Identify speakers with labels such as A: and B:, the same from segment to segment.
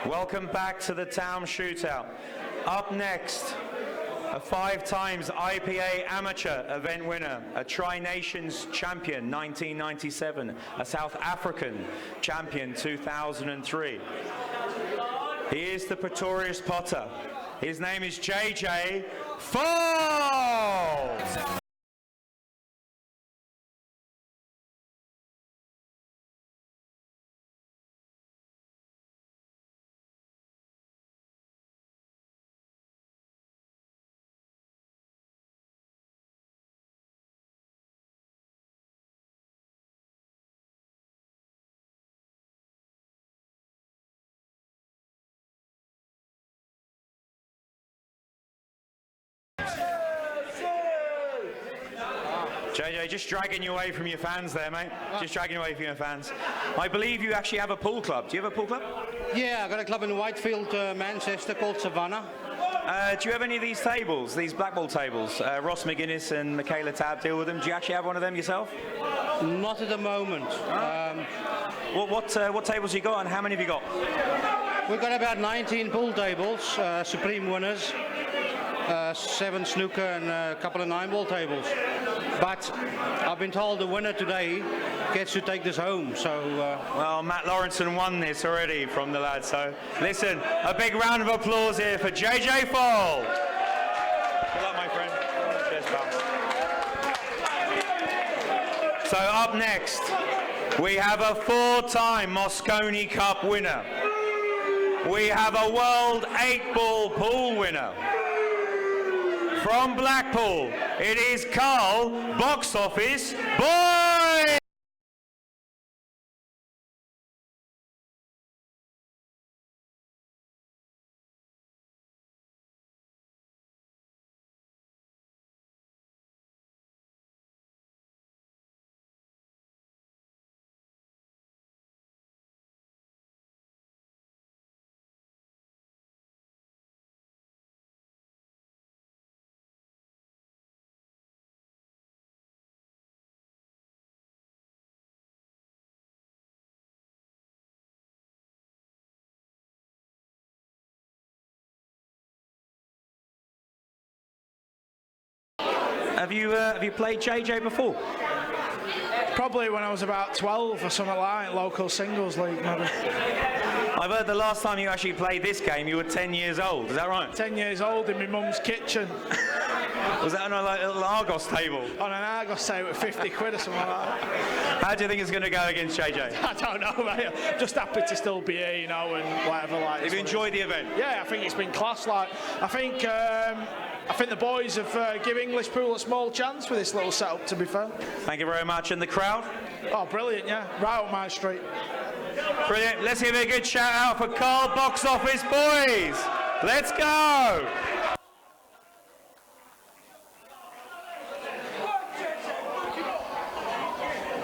A: Welcome back to the Taom Shootout. Up next, a 5 times IPA amateur event winner, a Tri-Nations champion 1997, a South African champion 2003. He is the Pretorius Potter. His name is Jade Faul. JJ, just dragging you away from your fans there, mate. Just dragging you away from your fans. I believe you actually have a pool club. Do you have a pool club?
B: Yeah, I got a club in Whitefield, Manchester, called Savannah.
A: Do you have any of these tables, these black ball tables? Ross McGuinness and Michaela Tabb deal with them. Do you actually have one of them yourself?
B: Not at the moment.
A: What tables you got, and how many have you got?
B: We've got about 19 pool tables, Supreme winners, 7 snooker and a couple of 9-ball tables. But I've been told the winner today gets to take this home, so...
A: Well, Matt Lawrenson won this already from the lads, so listen, a big round of applause here for JJ Faul. Good luck, my friend. Cheers, pal. So up next, we have a 4-time Moscone Cup winner. We have a World 8-ball pool winner. From Blackpool, it is Karl, box office boy! Have you played JJ before?
C: Probably when I was about 12 or something like local singles league maybe.
A: I've heard the last time you actually played this game you were 10 years old, is that right?
C: 10 years old in my mum's kitchen.
A: Was that on a little Argos table?
C: On an Argos table with 50 quid or something like that.
A: How do you think it's going to go against JJ?
C: I don't know, mate. I'm just happy to still be here, you know, and whatever. Like,
A: have you enjoyed the event?
C: Yeah, I think it's been class. Like, I think the boys have give English pool a small chance with this little setup, to be fair.
A: Thank you very much. And the crowd?
C: Oh, brilliant, yeah. Right up my street.
A: Brilliant. Let's give a good shout out for Karl, box office boys. Let's go.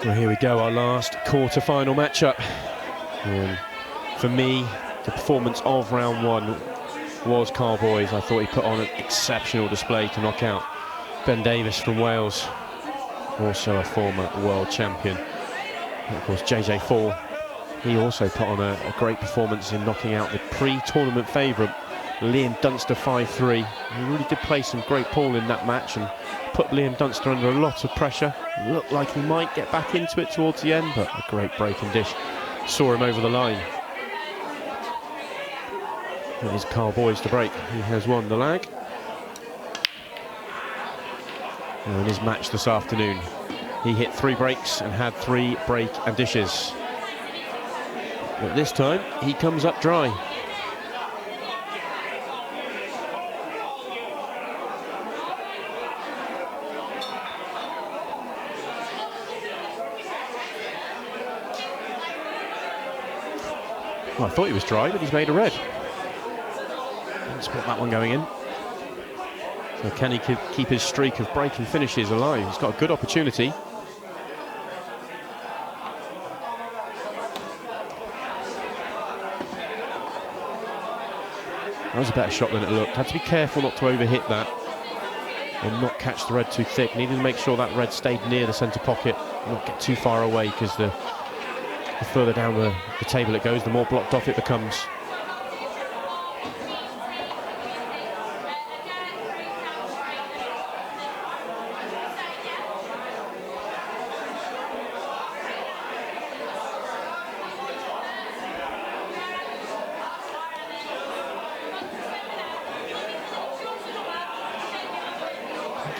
D: Well, here we go, our last quarter-final matchup. For me, the performance of round 1 was Karl Boys. I thought he put on an exceptional display to knock out Ben Davies from Wales, also a former world champion. And of course, JJ Faul, he also put on a great performance in knocking out the pre-tournament favourite, Liam Dunster 5-3. He really did play some great pool in that match and put Liam Dunster under a lot of pressure. It looked like he might get back into it towards the end, but a great break and dish saw him over the line. It is Karl Boys to break. He has won the lag. And in his match this afternoon, he hit 3 breaks and had 3 break and dishes. But this time, he comes up dry. Well, I thought he was dry, but he's made a red. Didn't spot that one going in. So can he keep his streak of breaking finishes alive? He's got a good opportunity. That was a better shot than it looked. Had to be careful not to overhit that and not catch the red too thick. Needed to make sure that red stayed near the centre pocket, not get too far away, because the further down the table it goes, the more blocked off it becomes.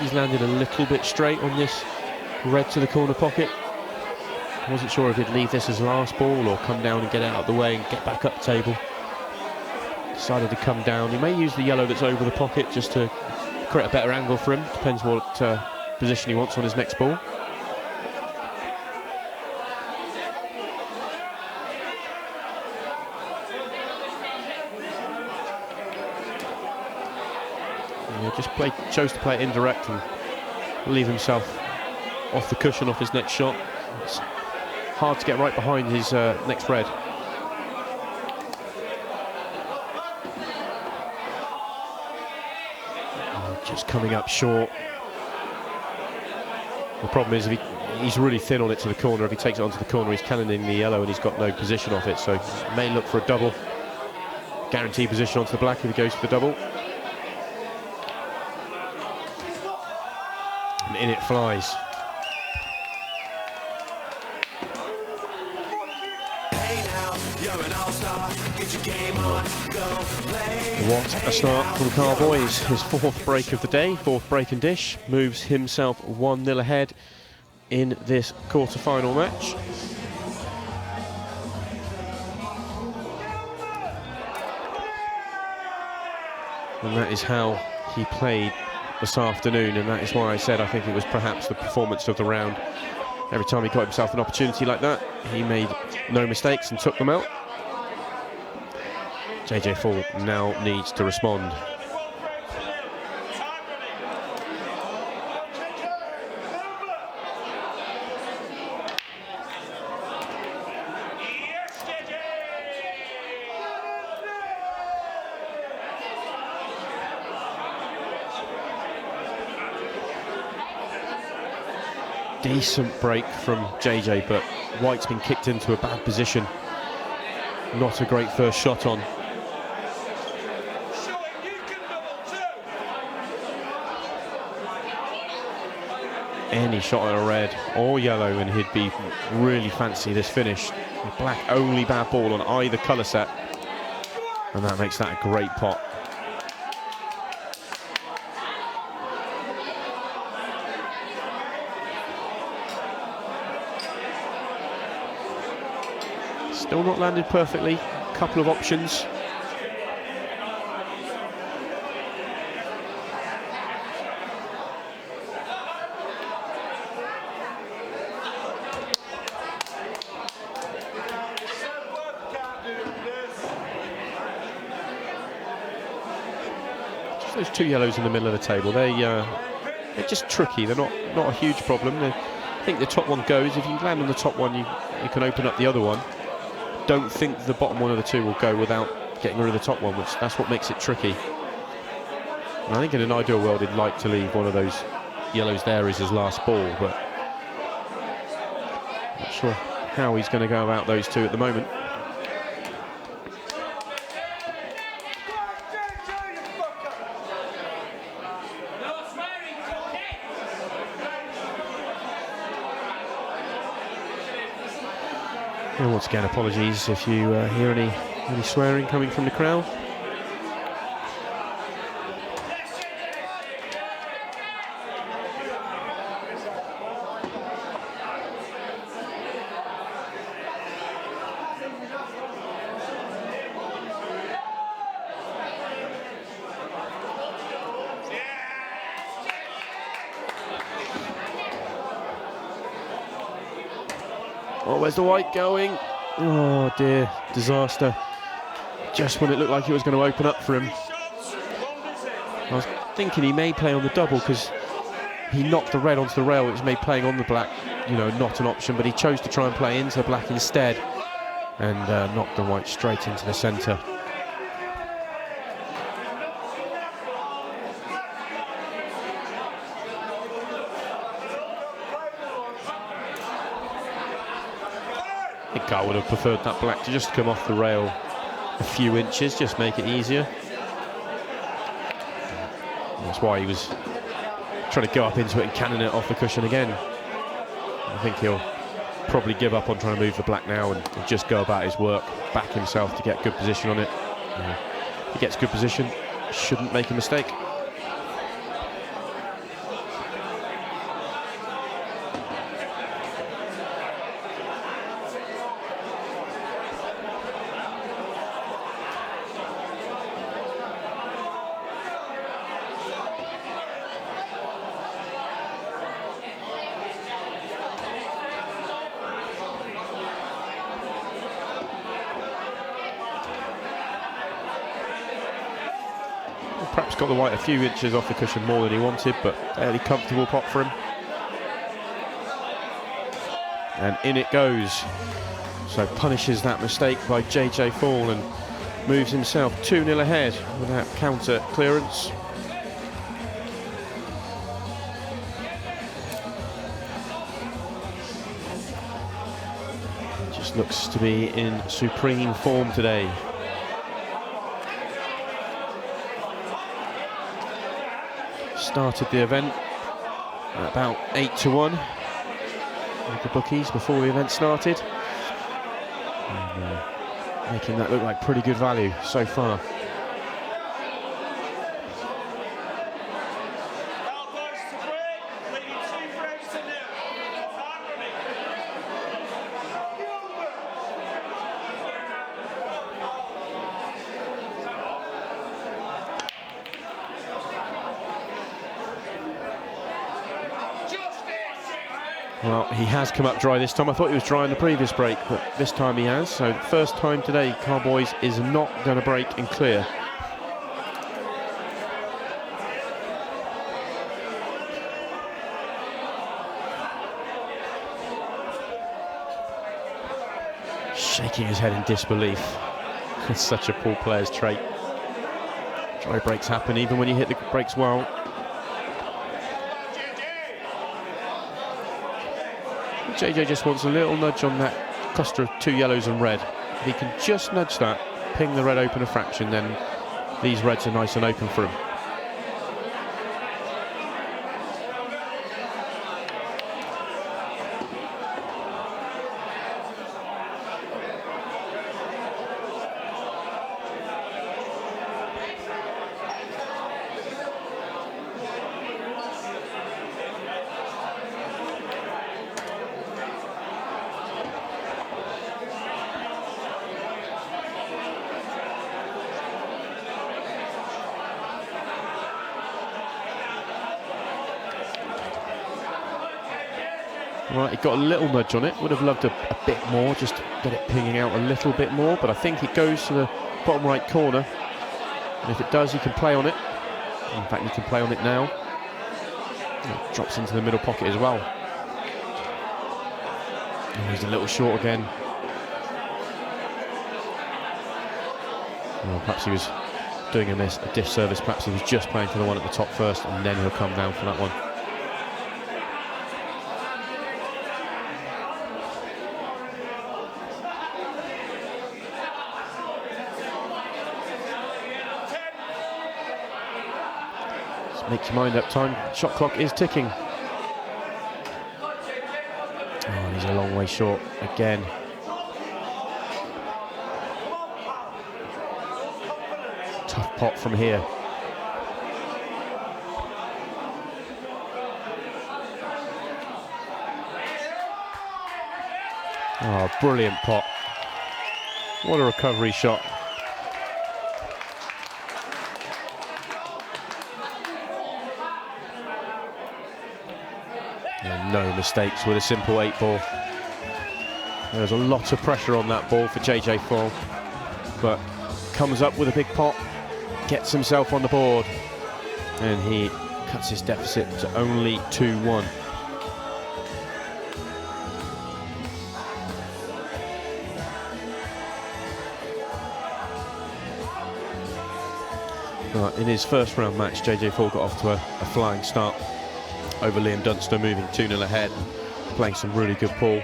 D: he's landed a little bit straight on this red to the corner pocket. I wasn't sure if he'd leave this as last ball or come down and get it out of the way and get back up the table. Decided to come down. He may use the yellow that's over the pocket just to create a better angle for him. Depends what position he wants on his next ball. Yeah, just chose to play it indirect and leave himself off the cushion off his next shot. It's hard to get right behind his next red. Just coming up short. The problem is he's really thin on it to the corner. If he takes it onto the corner, he's cannoning the yellow and he's got no position off it, so he may look for a double. Guaranteed position onto the black if he goes for the double. And in it flies. What a start from Karl Boyes. His fourth break of the day, fourth break and dish, moves himself 1-0 ahead in this quarter-final match. And that is how he played this afternoon, and that is why I said I think it was perhaps the performance of the round. Every time he got himself an opportunity like that, he made no mistakes and took them out. JJ Faul now needs to respond. Decent break from JJ, but White's been kicked into a bad position. Not a great first shot on. Any shot on a red or yellow and he'd be really fancy this finish. A black only bad ball on either colour set, and that makes that a great pot. Still not landed perfectly, a couple of options. Just those two yellows in the middle of the table, they're just tricky, they're not a huge problem. I think the top one goes. If you land on the top one, you can open up the other one. Don't think the bottom one of the two will go without getting rid of the top one, which that's what makes it tricky. And I think in an ideal world he'd like to leave one of those yellows there as his last ball, but not sure how he's going to go about those two at the moment. And once again, apologies if you hear any swearing coming from the crowd. Oh, where's the white going? Oh dear, disaster. Just when it looked like it was going to open up for him. I was thinking he may play on the double because he knocked the red onto the rail, which made playing on the black, not an option, but he chose to try and play into black instead and knocked the white straight into the centre. I think Karl would have preferred that black to just come off the rail a few inches, just make it easier. And that's why he was trying to go up into it and cannon it off the cushion again. I think he'll probably give up on trying to move the black now and just go about his work, back himself to get good position on it. If he gets good position, shouldn't make a mistake. Perhaps got the white a few inches off the cushion more than he wanted, but fairly comfortable pot for him. And in it goes. So punishes that mistake by JJ Faul and moves himself 2-0 ahead without counter clearance. Just looks to be in supreme form today. Started the event at about 8-1 with the bookies before the event started. And, making that look like pretty good value so far. Well, he has come up dry this time. I thought he was dry in the previous break, but this time he has. So first time today, Karl is not going to break and clear. Shaking his head in disbelief. It's such a pool player's trait. Dry breaks happen even when you hit the brakes well. JJ just wants a little nudge on that cluster of 2 yellows and red. If he can just nudge that, ping the red open a fraction, then these reds are nice and open for him. Right, he got a little nudge on it. Would have loved a bit more, just to get it pinging out a little bit more, but I think it goes to the bottom right corner. And if it does, he can play on it. In fact, he can play on it now. It drops into the middle pocket as well. Oh, he's a little short again. Well, perhaps he was doing a disservice. Perhaps he was just playing for the one at the top first, and then he'll come down for that one. Make your mind up, time. Shot clock is ticking. Oh, he's a long way short again. Tough pot from here. Oh, brilliant pot. What a recovery shot. And no mistakes with a simple 8 ball. There's a lot of pressure on that ball for JJ Faul, but comes up with a big pot, gets himself on the board, and he cuts his deficit to only 2-1. In his first round match, JJ Faul got off to a flying start over Liam Dunster, moving 2-0 ahead and playing some really good pool.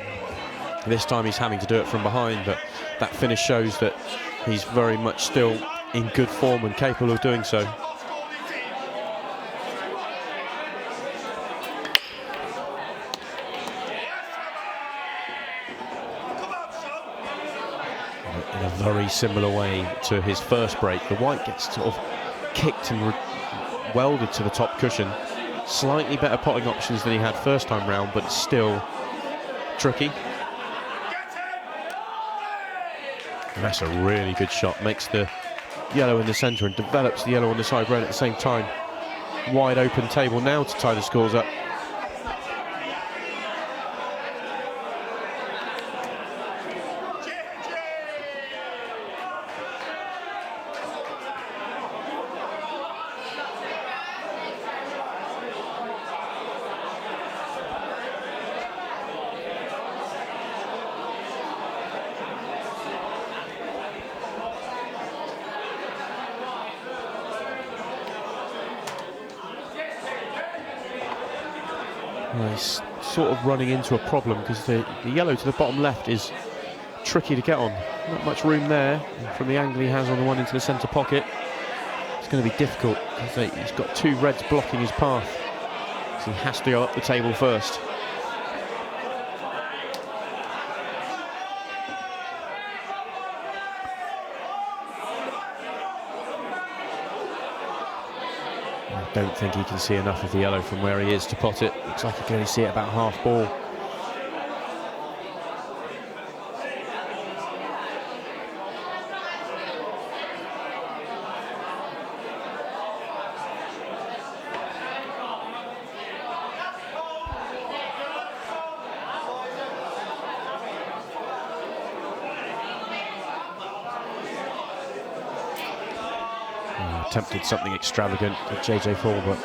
D: This time he's having to do it from behind, but that finish shows that he's very much still in good form and capable of doing so. In a very similar way to his first break, the white gets sort of kicked and welded to the top cushion. Slightly better potting options than he had first time round, but still tricky. And that's a really good shot. Makes the yellow in the centre and develops the yellow on the side red at the same time. Wide open table now to tie the scores up. He's sort of running into a problem because the yellow to the bottom left is tricky to get on. Not much room there. And from the angle he has on the one into the centre pocket, it's going to be difficult because he's got 2 reds blocking his path. So he has to go up the table first. I don't think he can see enough of the yellow from where he is to pot it. Looks like he can only see it about half ball. Attempted something extravagant at JJ Faul, but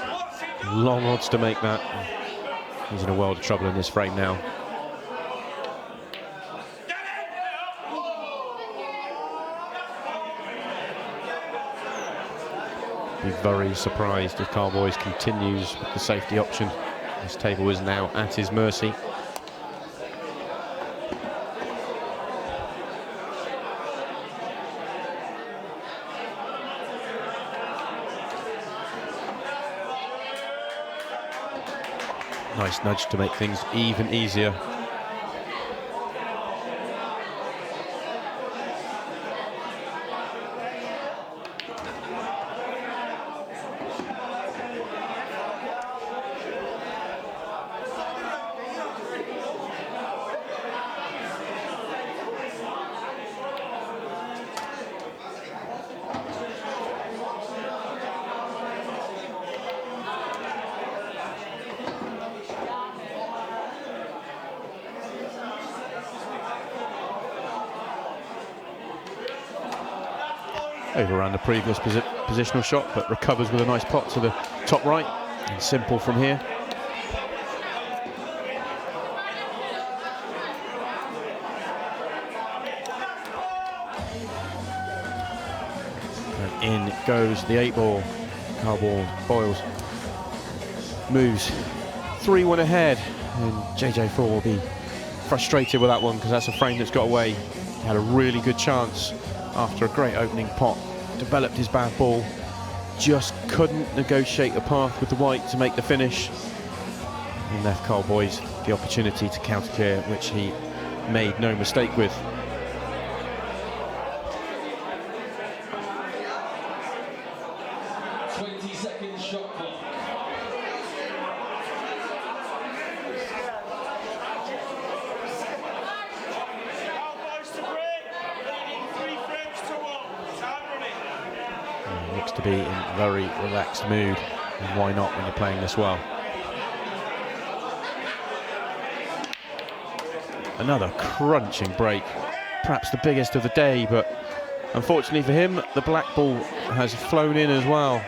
D: long odds to make that. He's in a world of trouble in this frame now. Be very surprised if Karl Boys continues with the safety option. This table is now at his mercy. Nice nudge to make things even easier. Overran the previous positional shot, but recovers with a nice pot to the top right. And simple from here. And in goes the 8-ball. Karl Boyles moves 3-1 ahead, and JJ Faul will be frustrated with that one because that's a frame that's got away. He had a really good chance after a great opening pot, developed his bad ball, just couldn't negotiate a path with the white to make the finish, and left Karl Boys the opportunity to counter clear, which he made no mistake with. To be in a very relaxed mood, and why not when you're playing this well. Another crunching break, perhaps the biggest of the day, but unfortunately for him, the black ball has flown in as well.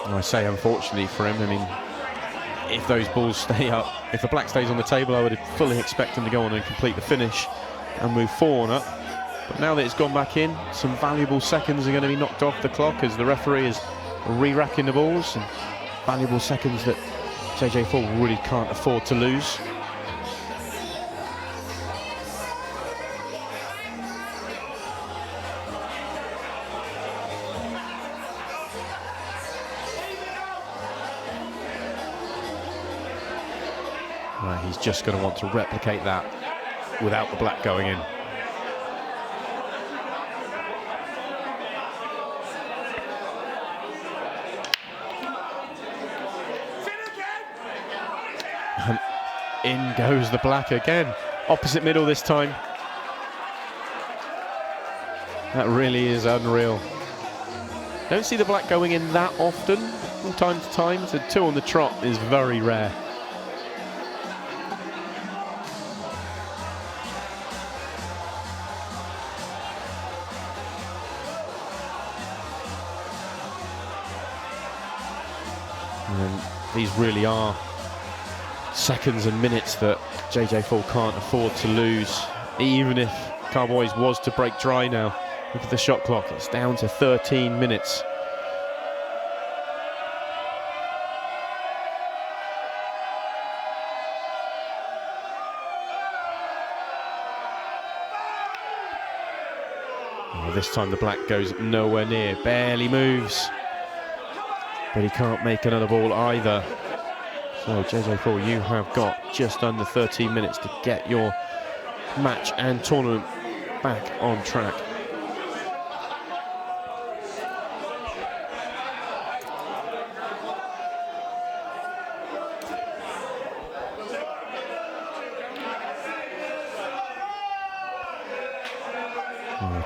D: And I say unfortunately for him, I mean, if those balls stay up, if the black stays on the table, I would fully expect him to go on and complete the finish and move 4-1 up. But now that it's gone back in, some valuable seconds are going to be knocked off the clock as the referee is re-racking the balls, and valuable seconds that JJ Faul really can't afford to lose. Right, he's just going to want to replicate that without the black going in. And in goes the black again. Opposite middle this time. That really is unreal. Don't see the black going in that often from time to time. So 2 on the trot is very rare. And these really are seconds and minutes that JJ Faul can't afford to lose, even if Karl Boys was to break dry now. Look at the shot clock, it's down to 13 minutes. Oh, this time the black goes nowhere near, barely moves. But he can't make another ball either. So JJ Faul, you have got just under 13 minutes to get your match and tournament back on track.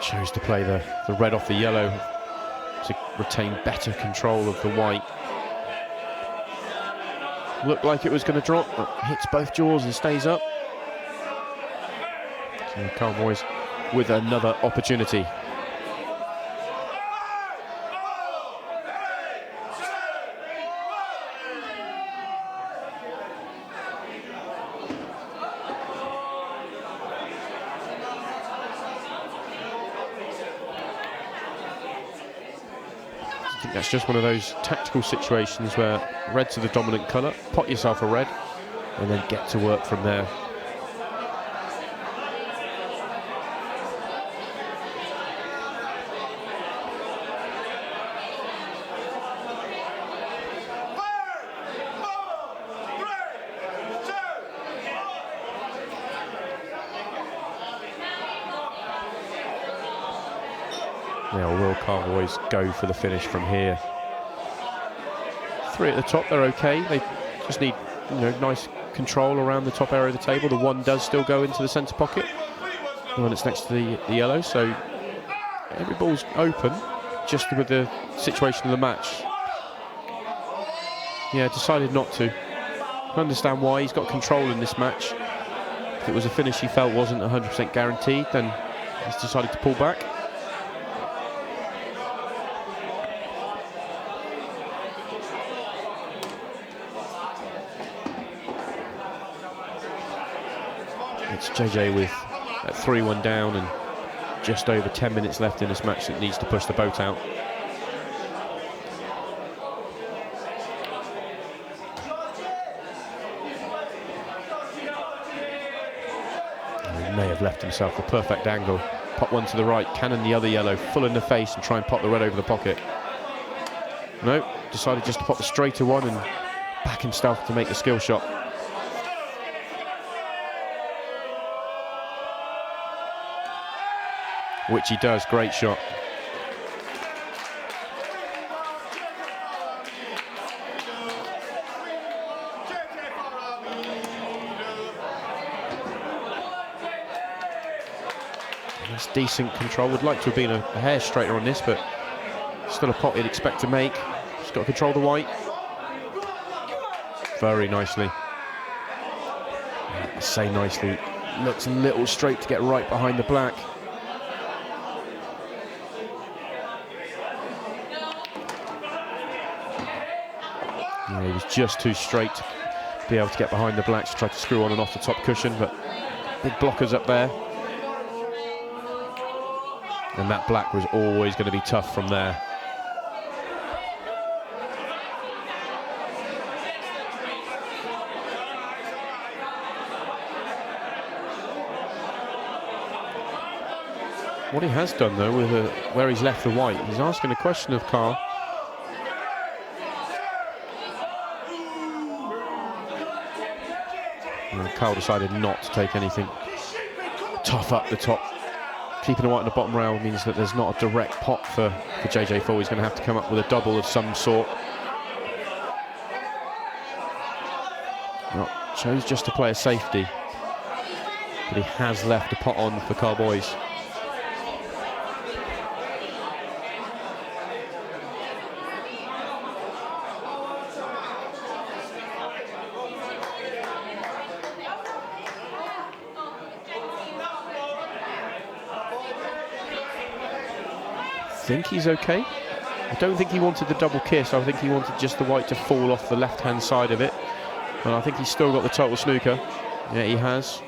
D: Chose to play the red off the yellow to retain better control of the white. Looked like it was going to drop, but hits both jaws and stays up. So Karl Moyles with another opportunity. I think that's just one of those tactical situations where red's are the dominant colour, pot yourself a red and then get to work from there. Now will Karl Moyles go for the finish from here? 3 at the top, they're okay. They just need, nice control around the top area of the table. The 1 does still go into the centre pocket, the one that's next to the yellow. So every ball's open, just with the situation of the match. Yeah, decided not to. I understand why. He's got control in this match. If it was a finish he felt wasn't 100% guaranteed, then he's decided to pull back. It's JJ with 3-1 down and just over 10 minutes left in this match that needs to push the boat out. He may have left himself a perfect angle. Pot 1 to the right, cannon the other yellow, full in the face and try and pop the red over the pocket. No, decided just to pop the straighter one and back himself to make the skill shot. Which he does, great shot. That's decent control. Would like to have been a hair straighter on this, but still a pot you'd expect to make. Just got to control the white. Very nicely. I say nicely. Looks a little straight to get right behind the black. Yeah, he was just too straight to be able to get behind the blacks, tried to screw on and off the top cushion, but big blockers up there. And that black was always going to be tough from there. What he has done though, with where he's left the white, he's asking a question of Karl. Karl decided not to take anything tough up the top. Keeping the white on the bottom rail means that there's not a direct pot for JJ Faul. He's going to have to come up with a double of some sort. Well, chose just to play a safety, but he has left a pot on for Karl Moyles. I think he's okay. I don't think he wanted the double kiss. I think he wanted just the white to fall off the left-hand side of it. And I think he's still got the total snooker. Yeah, he has.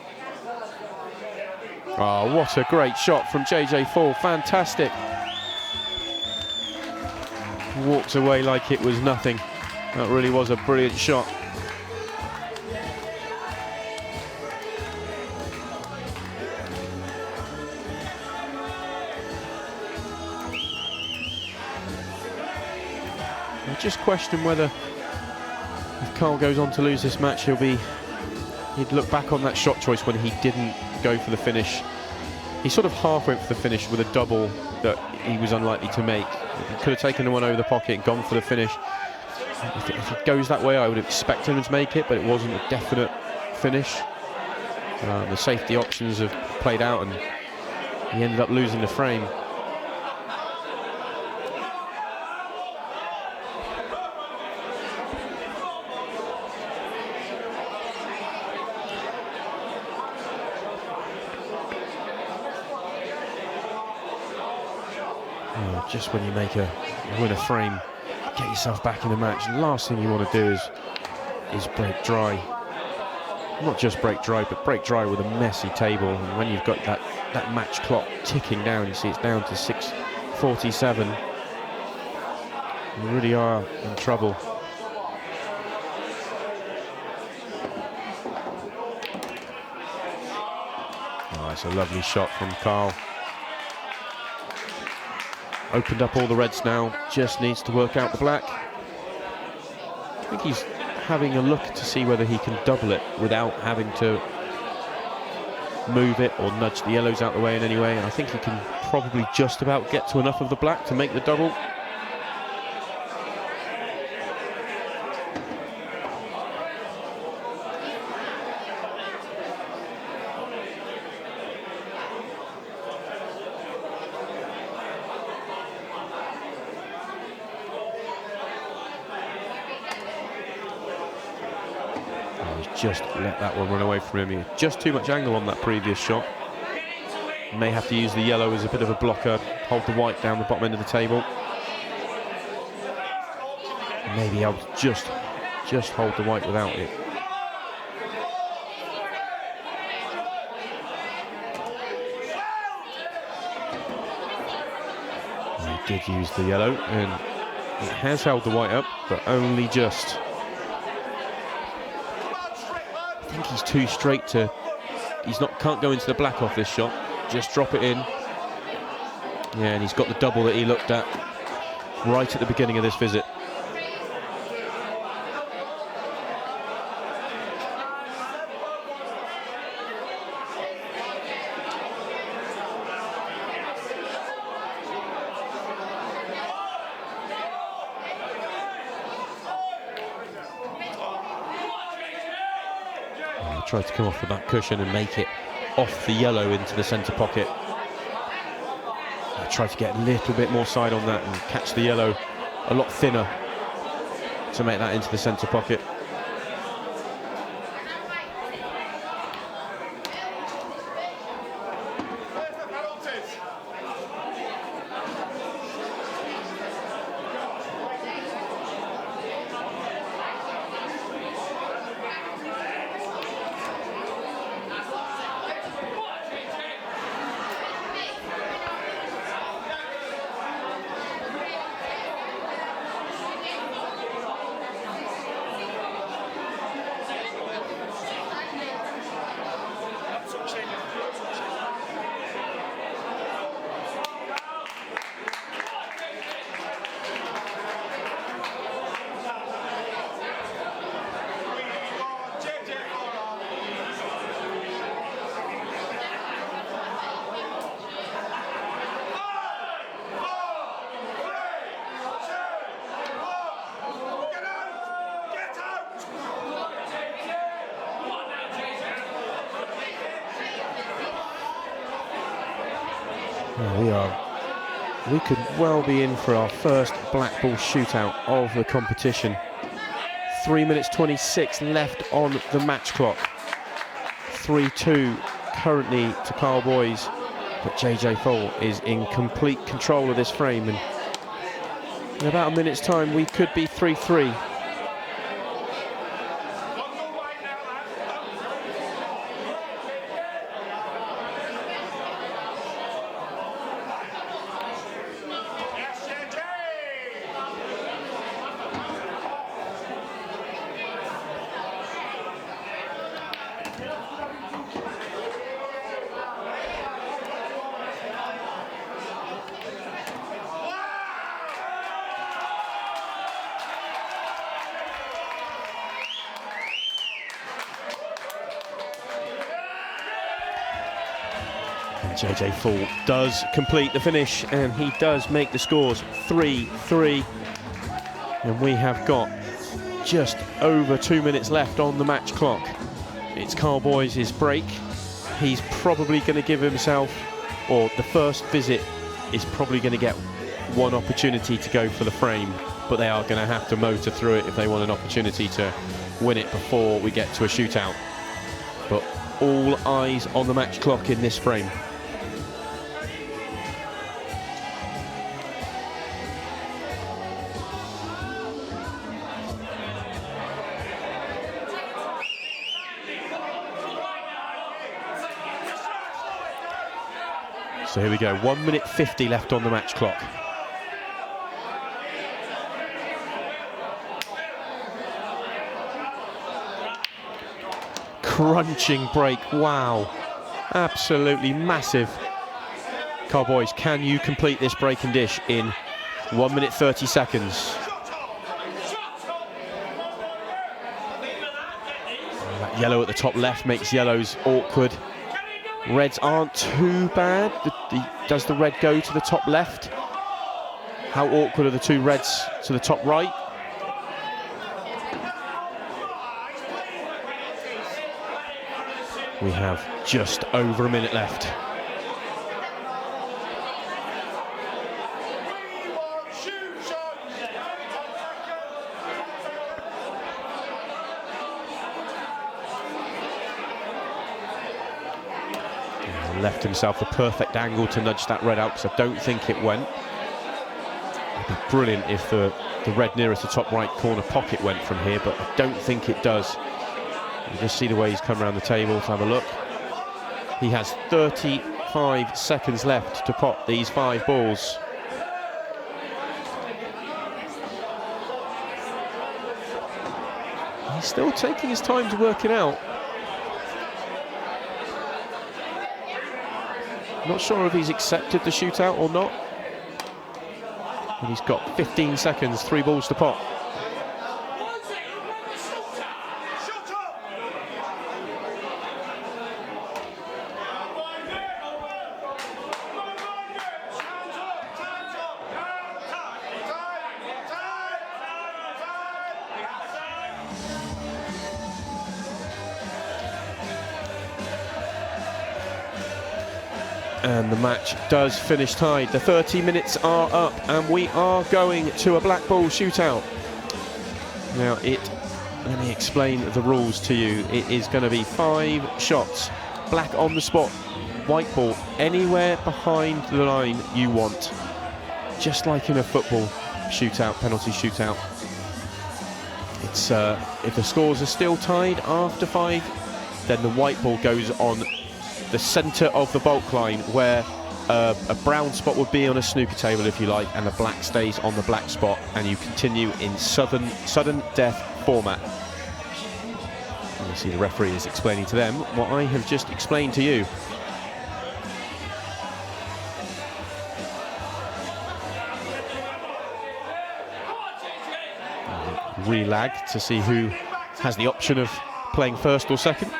D: Oh, what a great shot from JJ Faul. Fantastic. Walked away like it was nothing. That really was a brilliant shot. just question whether if Karl goes on to lose this match, he'd look back on that shot choice when he didn't go for the finish. He sort of half went for the finish with a double that he was unlikely to make. He could have taken the one over the pocket, gone for the finish. If it goes that way, I would expect him to make it, but it wasn't a definite finish. The safety options have played out, and he ended up losing the frame. Just when you win a frame, get yourself back in the match. The last thing you want to do is break dry. Not just break dry, but break dry with a messy table. And when you've got that match clock ticking down, you see it's down to 6:47. You really are in trouble. Oh, it's a lovely shot from Karl. Opened up all the reds now, just needs to work out the black. I think he's having a look to see whether he can double it without having to move it or nudge the yellows out the way in any way, and I think he can probably just about get to enough of the black to make the double. Just let that one run away from him. He had just too much angle on that previous shot. May have to use the yellow as a bit of a blocker, hold the white down the bottom end of the table. Maybe able to just hold the white without it. He did use the yellow, and it has held the white up, but only just. I think he's too straight to. Can't go into the black off this shot. Just drop it in. Yeah, and he's got the double that he looked at right at the beginning of this visit. Tried to come off with that cushion and make it off the yellow into the centre pocket. I tried to get a little bit more side on that and catch the yellow a lot thinner to make that into the centre pocket. We could well be in for our first black ball shootout of the competition. 3 minutes 26 left on the match clock. 3-2 currently to Karl Boys, but Faul is in complete control of this frame, and in about a minute's time we could be 3-3. JJ Faul does complete the finish, and he does make the scores 3-3. And we have got just over 2 minutes left on the match clock. It's Karl Boyes' break. He's probably going to give himself, or the first visit is probably going to get one opportunity to go for the frame, but they are going to have to motor through it if they want an opportunity to win it before we get to a shootout. But all eyes on the match clock in this frame. So here we go, 1 minute 50 left on the match clock. Crunching break, wow, absolutely massive. Karl Boyes, can you complete this break and dish in 1 minute 30 seconds? That yellow at the top left makes yellows awkward. Reds aren't too bad. Does the red go to the top left? How awkward are the two reds to the top right? We have just over a minute left. Left himself the perfect angle to nudge that red out, because I don't think it went. It'd be brilliant if the red nearest the top right corner pocket went from here, but I don't think it does. You just see the way he's come around the table to have a look. He has 35 seconds left to pot these 5 balls. He's still taking his time to work it out. Not sure if he's accepted the shootout or not. And he's got 15 seconds, 3 balls to pot. And the match does finish tied. The 30 minutes are up and we are going to a black ball shootout. Now let me explain the rules to you. It is going to be 5 shots, black on the spot, white ball, anywhere behind the line you want. Just like in a football shootout, penalty shootout. It's if the scores are still tied after 5, then the white ball goes on the centre of the bulk line, where a brown spot would be on a snooker table, if you like, and the black stays on the black spot, and you continue in sudden death format. And you see the referee is explaining to them what I have just explained to you. Relag to see who has the option of playing first or second.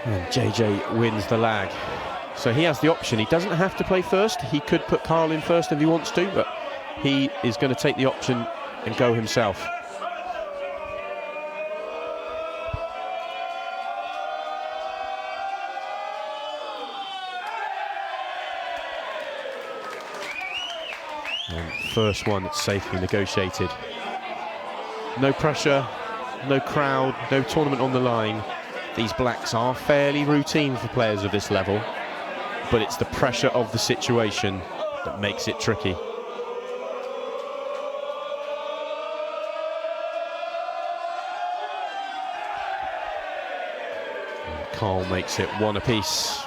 D: And JJ wins the lag. So he has the option. He doesn't have to play first. He could put Karl in first if he wants to, but he is going to take the option and go himself. And first one safely negotiated. No pressure, no crowd, no tournament on the line. These blacks are fairly routine for players of this level, but it's the pressure of the situation that makes it tricky. And Karl makes it 1 apiece.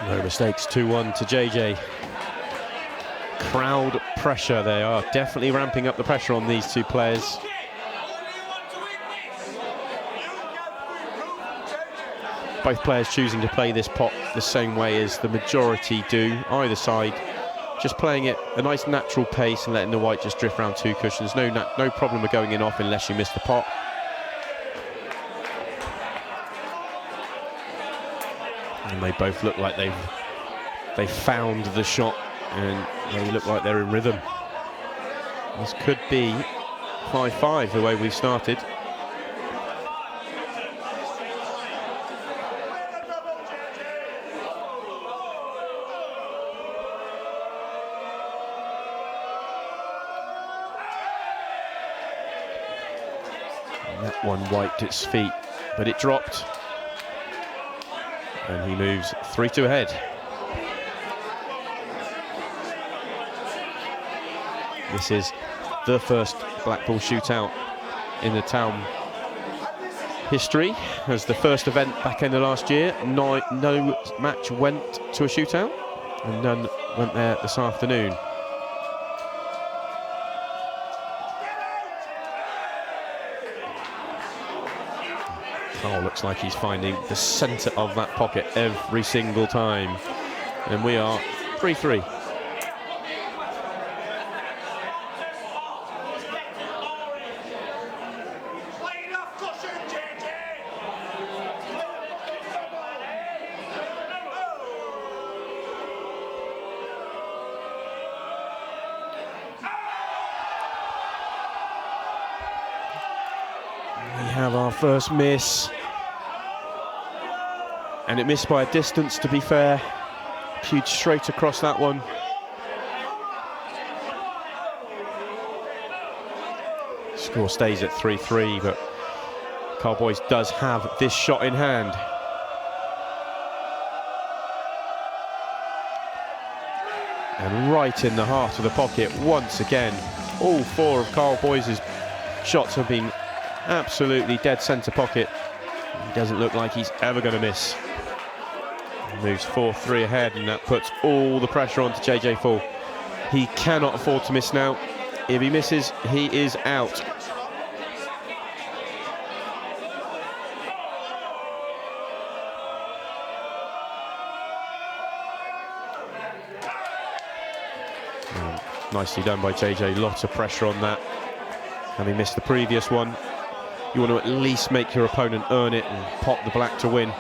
D: No mistakes, 2-1 to JJ. Crowd pressure, they are definitely ramping up the pressure on these two players. Both players choosing to play this pot the same way as the majority do, either side. Just playing it a nice natural pace and letting the white just drift around 2 cushions. No problem of going in off unless you miss the pot. And they both look like they've found the shot, and they look like they're in rhythm. This could be 5-5 the way we've started. And that one wiped its feet, but it dropped. And he moves 3-2 ahead. This is the first black ball shootout in the Taom history. As the first event back in the last year, no match went to a shootout, and none went there this afternoon. Karl looks like he's finding the centre of that pocket every single time. And we are 3-3. We have our first miss. And it missed by a distance, to be fair. Cued straight across that one. Score stays at 3-3, but Karl Boyes does have this shot in hand. And right in the heart of the pocket once again. All 4 of Karl Boyes' shots have been absolutely dead centre pocket. He doesn't look like he's ever going to miss. Moves 4-3 ahead, and that puts all the pressure onto JJ Faul. He cannot afford to miss now. If he misses, he is out. Nicely done by JJ, lots of pressure on that. And he missed the previous one. You want to at least make your opponent earn it and pop the black to win.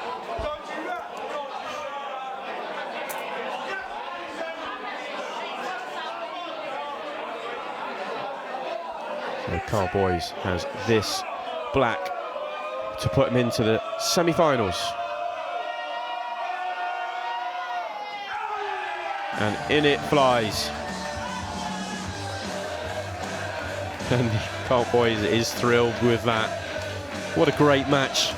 D: So Karl Boyes has this black to put him into the semi-finals. And in it flies. And Karl Boyes is thrilled with that. What a great match.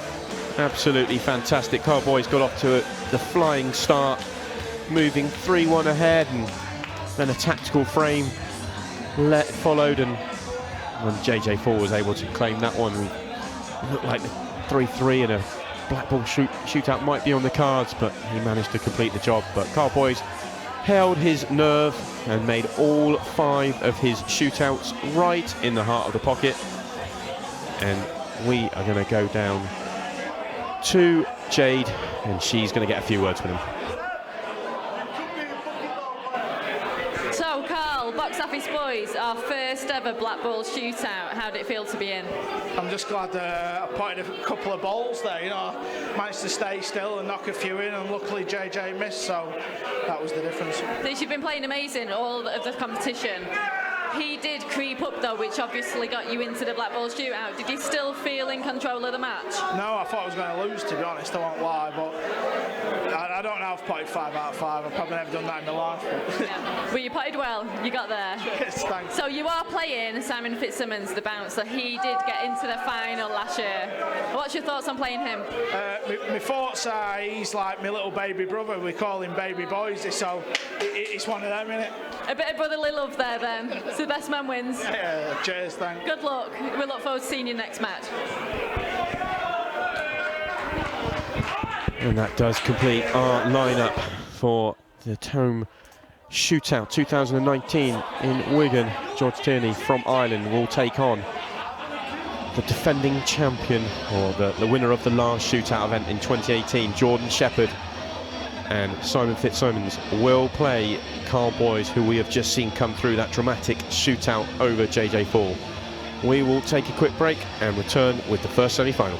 D: Absolutely fantastic. Karl Boyes got off to the flying start, moving 3-1 ahead, and then a tactical frame followed, and when JJ Faul was able to claim that one, it looked like the 3-3 and a black ball shootout might be on the cards, but he managed to complete the job. But Karl Boyes held his nerve and made all 5 of his shootouts right in the heart of the pocket. And we are going to go down to Jade, and she's going to get a few words with him.
E: So, Karl, box office boys, our first ever black ball shootout. How did it feel to be in?
C: I'm just glad I potted a couple of balls there, you know, managed to stay still and knock a few in, and luckily JJ missed, so that was the difference.
E: You've been playing amazing all of the competition. He did creep up though, which obviously got you into the black ball shootout. Did you still feel in control of the match? No,
C: I thought I was going to lose, to be honest, I won't lie, but I don't know if I've potted 5 out of 5. I've probably never done that in my life.
E: Yeah. Well, you potted well, you got there.
C: Yes, thanks.
E: So you are playing Simon Fitzsimmons, the bouncer. He did get into the final last year. What's your thoughts on playing him?
C: My thoughts are he's like my little baby brother. We call him Baby Boys, so it's one of them, innit?
E: A bit of brotherly love there then. So the best man wins.
C: Yeah, cheers, thanks.
E: Good luck. We look forward to seeing you next match.
D: And that does complete our lineup for the Taom Shootout 2019 in Wigan. George Tierney from Ireland will take on the defending champion, or the winner of the last shootout event in 2018, Jordan Shepherd. And Simon Fitzsimons will play Karl Boyes, who we have just seen come through that dramatic shootout over JJ Faul. We will take a quick break and return with the first semi-final.